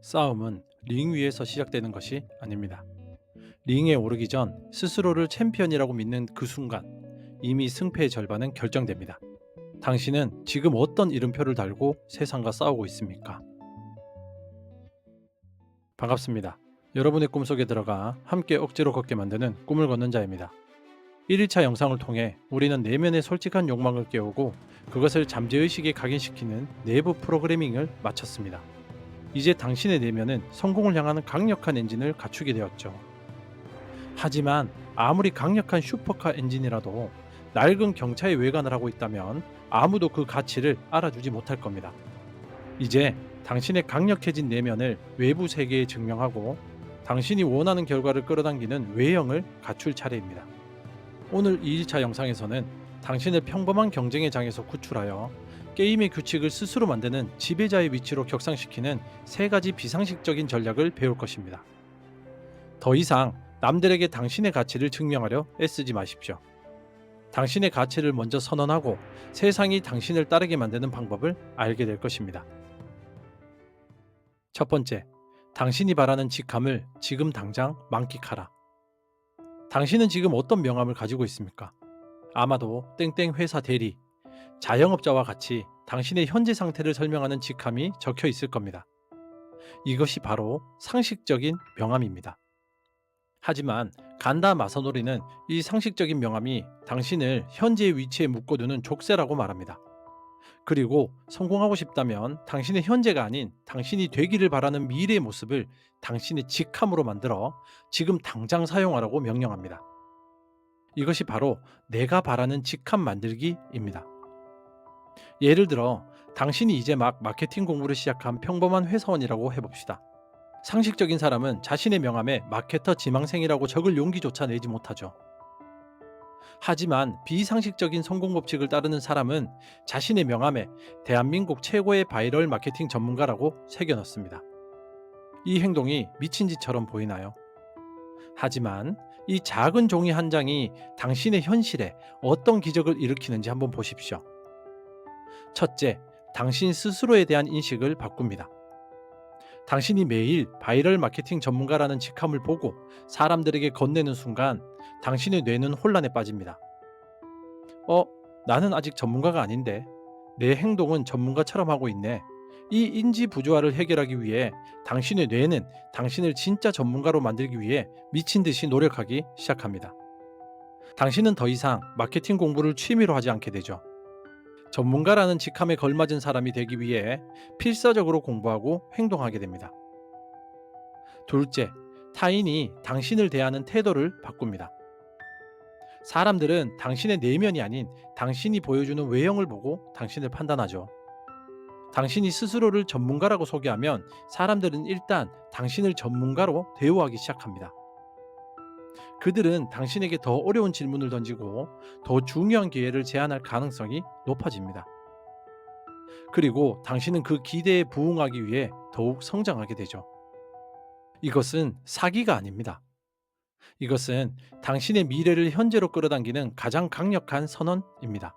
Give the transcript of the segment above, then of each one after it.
싸움은 링 위에서 시작되는 것이 아닙니다. 링에 오르기 전 스스로를 챔피언이라고 믿는 그 순간 이미 승패의 절반은 결정됩니다. 당신은 지금 어떤 이름표를 달고 세상과 싸우고 있습니까? 반갑습니다. 여러분의 꿈속에 들어가 함께 억지로 걷게 만드는 꿈을 걷는 자입니다. 1일차 영상을 통해 우리는 내면의 솔직한 욕망을 깨우고 그것을 잠재의식에 각인시키는 내부 프로그래밍을 마쳤습니다. 이제 당신의 내면은 성공을 향하는 강력한 엔진을 갖추게 되었죠. 하지만 아무리 강력한 슈퍼카 엔진이라도 낡은 경차의 외관을 하고 있다면 아무도 그 가치를 알아주지 못할 겁니다. 이제 당신의 강력해진 내면을 외부 세계에 증명하고 당신이 원하는 결과를 끌어당기는 외형을 갖출 차례입니다. 오늘 2일차 영상에서는 당신을 평범한 경쟁의 장에서 구출하여 게임의 규칙을 스스로 만드는 지배자의 위치로 격상시키는 3가지 비상식적인 전략을 배울 것입니다. 더 이상 남들에게 당신의 가치를 증명하려 애쓰지 마십시오. 당신의 가치를 먼저 선언하고 세상이 당신을 따르게 만드는 방법을 알게 될 것입니다. 첫 번째, 당신이 바라는 직함을 지금 당장 만끽하라. 당신은 지금 어떤 명함을 가지고 있습니까? 아마도 땡땡 회사 대리, 자영업자와 같이 당신의 현재 상태를 설명하는 직함이 적혀 있을 겁니다. 이것이 바로 상식적인 명함입니다. 하지만 간다 마사노리는 이 상식적인 명함이 당신을 현재의 위치에 묶어두는 족쇄라고 말합니다. 그리고 성공하고 싶다면 당신의 현재가 아닌 당신이 되기를 바라는 미래의 모습을 당신의 직함으로 만들어 지금 당장 사용하라고 명령합니다. 이것이 바로 내가 바라는 직함 만들기입니다. 예를 들어 당신이 이제 막 마케팅 공부를 시작한 평범한 회사원이라고 해봅시다. 상식적인 사람은 자신의 명함에 마케터 지망생이라고 적을 용기조차 내지 못하죠. 하지만 비상식적인 성공 법칙을 따르는 사람은 자신의 명함에 대한민국 최고의 바이럴 마케팅 전문가라고 새겨넣습니다. 이 행동이 미친 짓처럼 보이나요? 하지만 이 작은 종이 한 장이 당신의 현실에 어떤 기적을 일으키는지 한번 보십시오. 첫째, 당신 스스로에 대한 인식을 바꿉니다. 당신이 매일 바이럴 마케팅 전문가라는 직함을 보고 사람들에게 건네는 순간 당신의 뇌는 혼란에 빠집니다. 나는 아직 전문가가 아닌데 내 행동은 전문가처럼 하고 있네. 이 인지 부조화를 해결하기 위해 당신의 뇌는 당신을 진짜 전문가로 만들기 위해 미친 듯이 노력하기 시작합니다. 당신은 더 이상 마케팅 공부를 취미로 하지 않게 되죠. 전문가라는 직함에 걸맞은 사람이 되기 위해 필사적으로 공부하고 행동하게 됩니다. 둘째, 타인이 당신을 대하는 태도를 바꿉니다. 사람들은 당신의 내면이 아닌 당신이 보여주는 외형을 보고 당신을 판단하죠. 당신이 스스로를 전문가라고 소개하면 사람들은 일단 당신을 전문가로 대우하기 시작합니다. 그들은 당신에게 더 어려운 질문을 던지고 더 중요한 기회를 제안할 가능성이 높아집니다. 그리고 당신은 그 기대에 부응하기 위해 더욱 성장하게 되죠. 이것은 사기가 아닙니다. 이것은 당신의 미래를 현재로 끌어당기는 가장 강력한 선언입니다.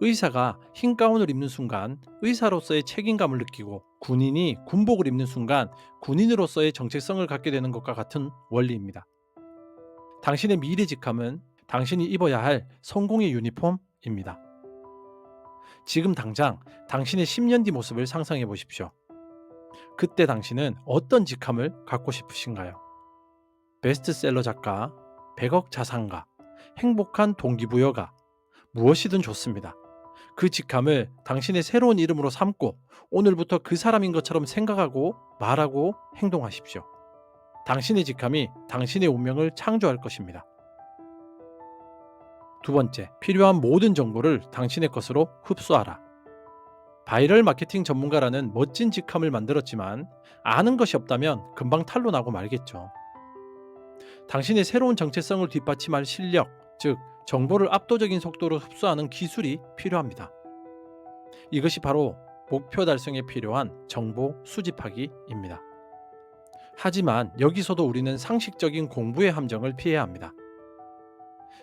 의사가 흰 가운을 입는 순간 의사로서의 책임감을 느끼고 군인이 군복을 입는 순간 군인으로서의 정체성을 갖게 되는 것과 같은 원리입니다. 당신의 미래 직함은 당신이 입어야 할 성공의 유니폼입니다. 지금 당장 당신의 10년 뒤 모습을 상상해 보십시오. 그때 당신은 어떤 직함을 갖고 싶으신가요? 베스트셀러 작가, 100억 자산가, 행복한 동기부여가, 무엇이든 좋습니다. 그 직함을 당신의 새로운 이름으로 삼고 오늘부터 그 사람인 것처럼 생각하고 말하고 행동하십시오. 당신의 직함이 당신의 운명을 창조할 것입니다. 두 번째, 필요한 모든 정보를 당신의 것으로 흡수하라. 바이럴 마케팅 전문가라는 멋진 직함을 만들었지만 아는 것이 없다면 금방 탄로나고 말겠죠. 당신의 새로운 정체성을 뒷받침할 실력, 즉 정보를 압도적인 속도로 흡수하는 기술이 필요합니다. 이것이 바로 목표 달성에 필요한 정보 수집하기입니다. 하지만 여기서도 우리는 상식적인 공부의 함정을 피해야 합니다.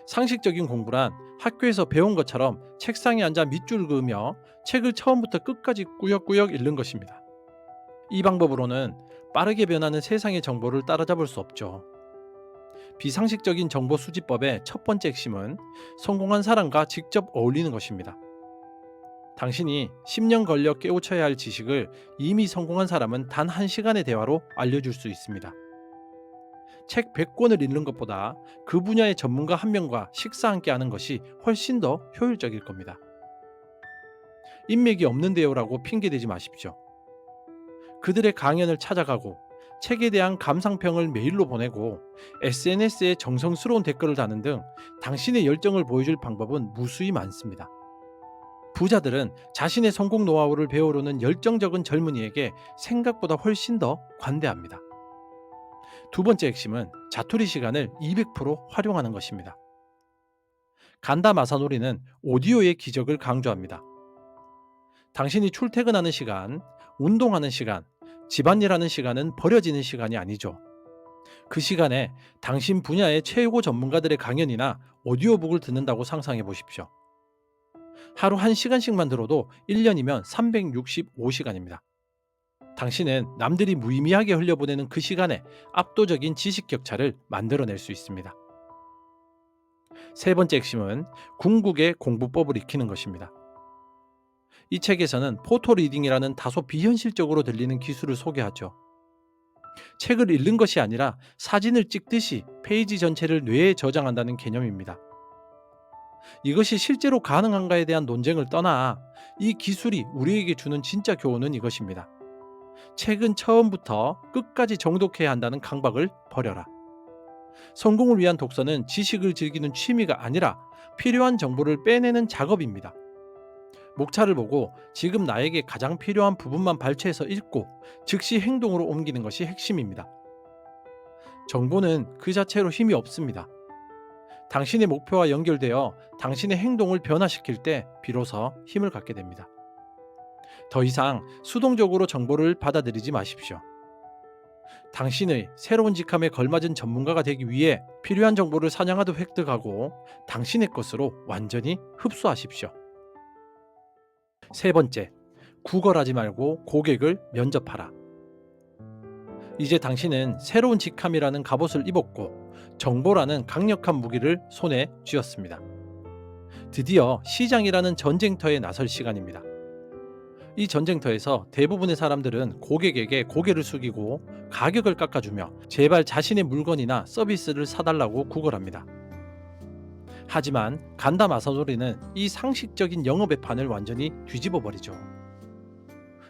상식적인 공부란 학교에서 배운 것처럼 책상에 앉아 밑줄 그으며 책을 처음부터 끝까지 꾸역꾸역 읽는 것입니다. 이 방법으로는 빠르게 변하는 세상의 정보를 따라잡을 수 없죠. 비상식적인 정보 수집법의 첫 번째 핵심은 성공한 사람과 직접 어울리는 것입니다. 당신이 10년 걸려 깨우쳐야 할 지식을 이미 성공한 사람은 단 1시간의 대화로 알려줄 수 있습니다. 책 100권을 읽는 것보다 그 분야의 전문가 한 명과 식사 함께 하는 것이 훨씬 더 효율적일 겁니다. 인맥이 없는데요라고 핑계대지 마십시오. 그들의 강연을 찾아가고 책에 대한 감상평을 메일로 보내고 SNS에 정성스러운 댓글을 다는 등 당신의 열정을 보여줄 방법은 무수히 많습니다. 부자들은 자신의 성공 노하우를 배우려는 열정적인 젊은이에게 생각보다 훨씬 더 관대합니다. 두 번째 핵심은 자투리 시간을 200% 활용하는 것입니다. 간다 마사노리는 오디오의 기적을 강조합니다. 당신이 출퇴근하는 시간, 운동하는 시간, 집안일하는 시간은 버려지는 시간이 아니죠. 그 시간에 당신 분야의 최고 전문가들의 강연이나 오디오북을 듣는다고 상상해 보십시오. 하루 1시간씩만 들어도 1년이면 365시간입니다. 당신은 남들이 무의미하게 흘려보내는 그 시간에 압도적인 지식 격차를 만들어낼 수 있습니다. 세 번째 핵심은 궁극의 공부법을 익히는 것입니다. 이 책에서는 포토 리딩이라는 다소 비현실적으로 들리는 기술을 소개하죠. 책을 읽는 것이 아니라 사진을 찍듯이 페이지 전체를 뇌에 저장한다는 개념입니다. 이것이 실제로 가능한가에 대한 논쟁을 떠나 이 기술이 우리에게 주는 진짜 교훈은 이것입니다. 책은 처음부터 끝까지 정독해야 한다는 강박을 버려라. 성공을 위한 독서는 지식을 즐기는 취미가 아니라 필요한 정보를 빼내는 작업입니다. 목차를 보고 지금 나에게 가장 필요한 부분만 발췌해서 읽고 즉시 행동으로 옮기는 것이 핵심입니다. 정보는 그 자체로 힘이 없습니다. 당신의 목표와 연결되어 당신의 행동을 변화시킬 때 비로소 힘을 갖게 됩니다. 더 이상 수동적으로 정보를 받아들이지 마십시오. 당신의 새로운 직함에 걸맞은 전문가가 되기 위해 필요한 정보를 사냥하듯 획득하고 당신의 것으로 완전히 흡수하십시오. 세 번째, 구걸하지 말고 고객을 면접하라. 이제 당신은 새로운 직함이라는 갑옷을 입었고 정보라는 강력한 무기를 손에 쥐었습니다. 드디어 시장이라는 전쟁터에 나설 시간입니다. 이 전쟁터에서 대부분의 사람들은 고객에게 고개를 숙이고 가격을 깎아주며 제발 자신의 물건이나 서비스를 사달라고 구걸합니다. 하지만 간다 마사노리는 이 상식적인 영업의 판을 완전히 뒤집어 버리죠.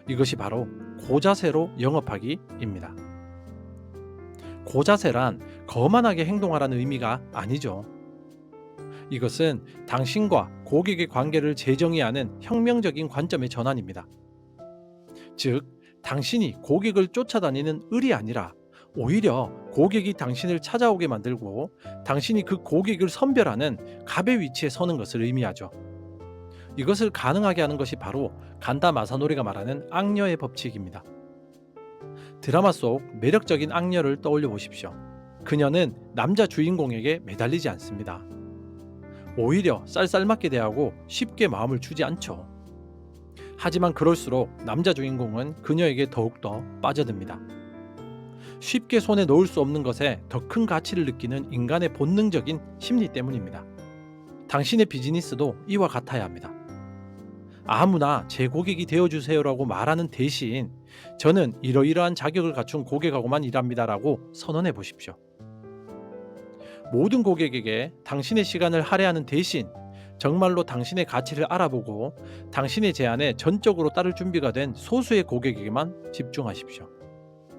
이것이 바로 고자세로 영업하기입니다. 고자세란 거만하게 행동하라는 의미가 아니죠. 이것은 당신과 고객의 관계를 재정의하는 혁명적인 관점의 전환입니다. 즉, 당신이 고객을 쫓아다니는 을이 아니라 오히려 고객이 당신을 찾아오게 만들고 당신이 그 고객을 선별하는 갑의 위치에 서는 것을 의미하죠. 이것을 가능하게 하는 것이 바로 간다 마사노리가 말하는 악녀의 법칙입니다. 드라마 속 매력적인 악녀를 떠올려 보십시오. 그녀는 남자 주인공에게 매달리지 않습니다. 오히려 쌀쌀맞게 대하고 쉽게 마음을 주지 않죠. 하지만 그럴수록 남자 주인공은 그녀에게 더욱더 빠져듭니다. 쉽게 손에 넣을 수 없는 것에 더 큰 가치를 느끼는 인간의 본능적인 심리 때문입니다. 당신의 비즈니스도 이와 같아야 합니다. 아무나 제 고객이 되어주세요라고 말하는 대신 저는 이러이러한 자격을 갖춘 고객하고만 일합니다라고 선언해 보십시오. 모든 고객에게 당신의 시간을 할애하는 대신 정말로 당신의 가치를 알아보고 당신의 제안에 전적으로 따를 준비가 된 소수의 고객에게만 집중하십시오.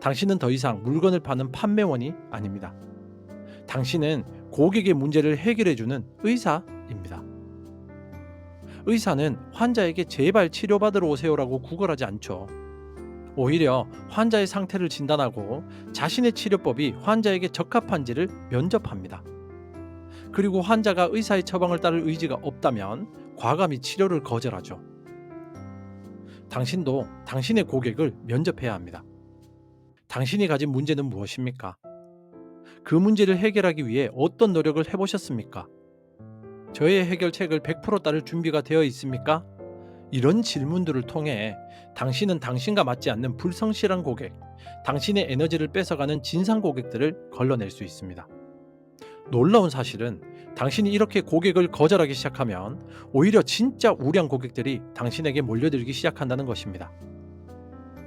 당신은 더 이상 물건을 파는 판매원이 아닙니다. 당신은 고객의 문제를 해결해주는 의사입니다. 의사는 환자에게 제발 치료받으러 오세요라고 구걸하지 않죠. 오히려 환자의 상태를 진단하고 자신의 치료법이 환자에게 적합한지를 면접합니다. 그리고 환자가 의사의 처방을 따를 의지가 없다면 과감히 치료를 거절하죠. 당신도 당신의 고객을 면접해야 합니다. 당신이 가진 문제는 무엇입니까? 그 문제를 해결하기 위해 어떤 노력을 해보셨습니까? 저의 해결책을 100% 따를 준비가 되어 있습니까? 이런 질문들을 통해 당신은 당신과 맞지 않는 불성실한 고객, 당신의 에너지를 뺏어가는 진상 고객들을 걸러낼 수 있습니다. 놀라운 사실은 당신이 이렇게 고객을 거절하기 시작하면 오히려 진짜 우량 고객들이 당신에게 몰려들기 시작한다는 것입니다.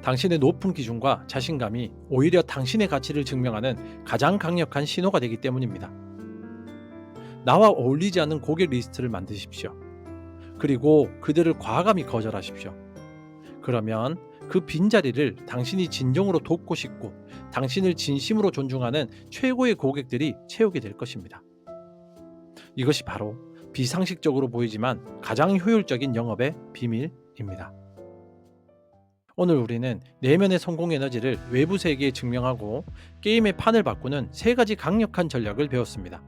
당신의 높은 기준과 자신감이 오히려 당신의 가치를 증명하는 가장 강력한 신호가 되기 때문입니다. 나와 어울리지 않는 고객 리스트를 만드십시오. 그리고 그들을 과감히 거절하십시오. 그러면 그 빈자리를 당신이 진정으로 돕고 싶고 당신을 진심으로 존중하는 최고의 고객들이 채우게 될 것입니다. 이것이 바로 비상식적으로 보이지만 가장 효율적인 영업의 비밀입니다. 오늘 우리는 내면의 성공 에너지를 외부 세계에 증명하고 게임의 판을 바꾸는 세 가지 강력한 전략을 배웠습니다.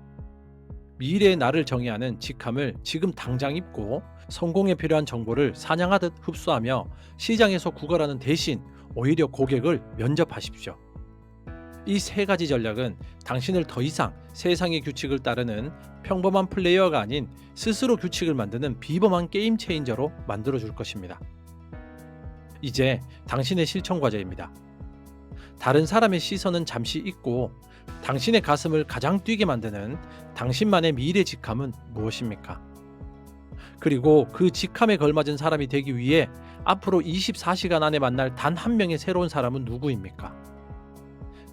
미래의 나를 정의하는 직함을 지금 당장 입고 성공에 필요한 정보를 사냥하듯 흡수하며 시장에서 구걸하는 대신 오히려 고객을 면접하십시오. 이 세 가지 전략은 당신을 더 이상 세상의 규칙을 따르는 평범한 플레이어가 아닌 스스로 규칙을 만드는 비범한 게임 체인저로 만들어 줄 것입니다. 이제 당신의 실천 과제입니다. 다른 사람의 시선은 잠시 잊고 당신의 가슴을 가장 뛰게 만드는 당신만의 미래 직함은 무엇입니까? 그리고 그 직함에 걸맞은 사람이 되기 위해 앞으로 24시간 안에 만날 단 한 명의 새로운 사람은 누구입니까?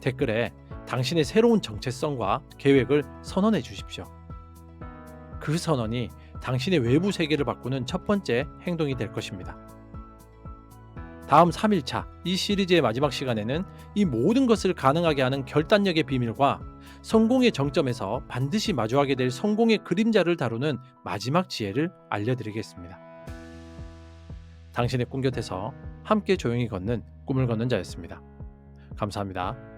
댓글에 당신의 새로운 정체성과 계획을 선언해 주십시오. 그 선언이 당신의 외부 세계를 바꾸는 첫 번째 행동이 될 것입니다. 다음 3일차 이 시리즈의 마지막 시간에는 이 모든 것을 가능하게 하는 결단력의 비밀과 성공의 정점에서 반드시 마주하게 될 성공의 그림자를 다루는 마지막 지혜를 알려드리겠습니다. 당신의 꿈 곁에서 함께 조용히 걷는 꿈을 걷는 자였습니다. 감사합니다.